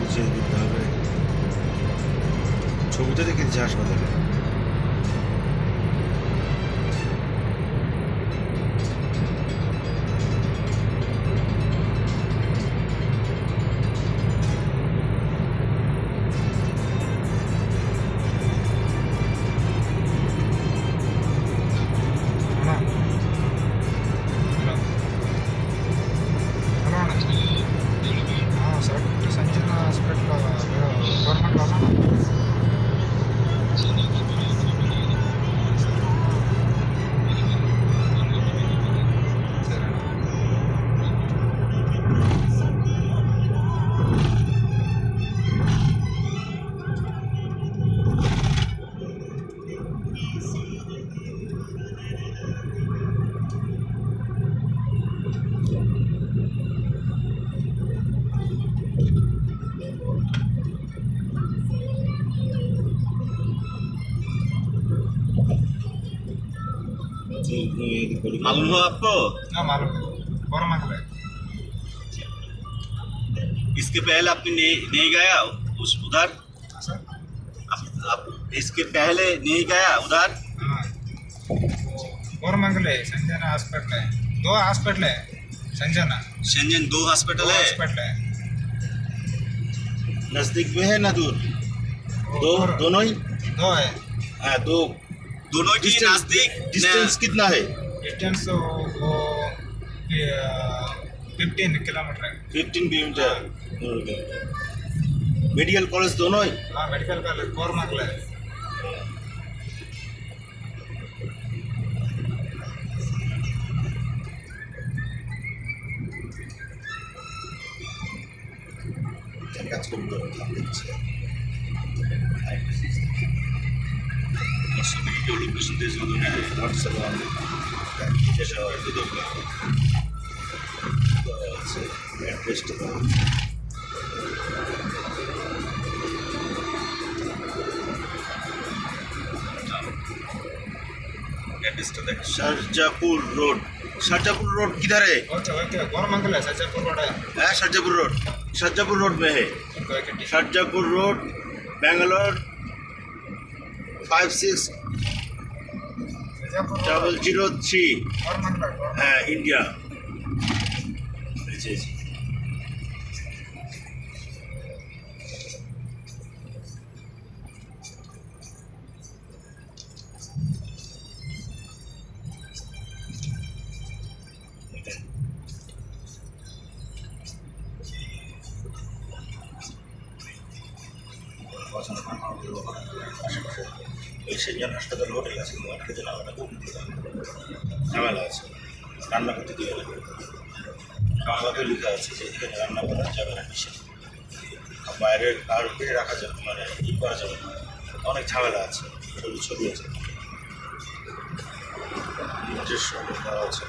বুঝিয়ে দিতে হবে। ছবিতে দেখে দিচ্ছে হাসপাতালে। సంజన హాస్పిటల్ గవర్నమెంట్ లోనా సరే मालूम हुआ आपको? मालूम है कोरमंगल है इसके पहले आपने नहीं गया उस उधर? सर आप इसके पहले नहीं गया उधर? कोरमंगल है संजना हॉस्पिटल है 2 हॉस्पिटल है संजना शेंजन 2 हॉस्पिटल है। हॉस्पिटल है नजदीक में है ना दूर? दो दोनों ही 2 है हाँ दो। दोनों की नजदीक डिस्टेंस कितना है? डिस्टेंस वो 15 किलोमीटर है 15 किलोमीटर। मेडिकल कॉलेज दोनों ही? हाँ मेडिकल कॉलेज कोरमंगल है কাজ করতে হবে। वीडियो लोकेशन दे सकते हैं হোয়াটসঅ্যাপ অ্যাড্রেসটা দাও। एड्रेस तो देख शाहजहाँपुर रोड। शाहजहाँपुर रोड किधर है? ओके कोरमंगल है सज्जापुर रोड है है शाहजहाँपुर रोड। शाहजहाँपुर रोड में है। शाहजहाँपुर रोड बेंगलोर 560003 कोरमंगल है इंडिया। এই সেজন হাসপাতাল হোটেল আছে, খেতে না ওটা খুব ঝামেলা আছে, রান্না করতে দিয়ে হবে। বাংলাতে লেখা আছে যে এখানে রান্না করা যাবে না, নিষেধ। বাইরে আর পেটে রাখা যাবে, মানে করা যাবে না, অনেক ঝামেলা আছে। ছবি আছে, নিজস্ব লেখা আছে।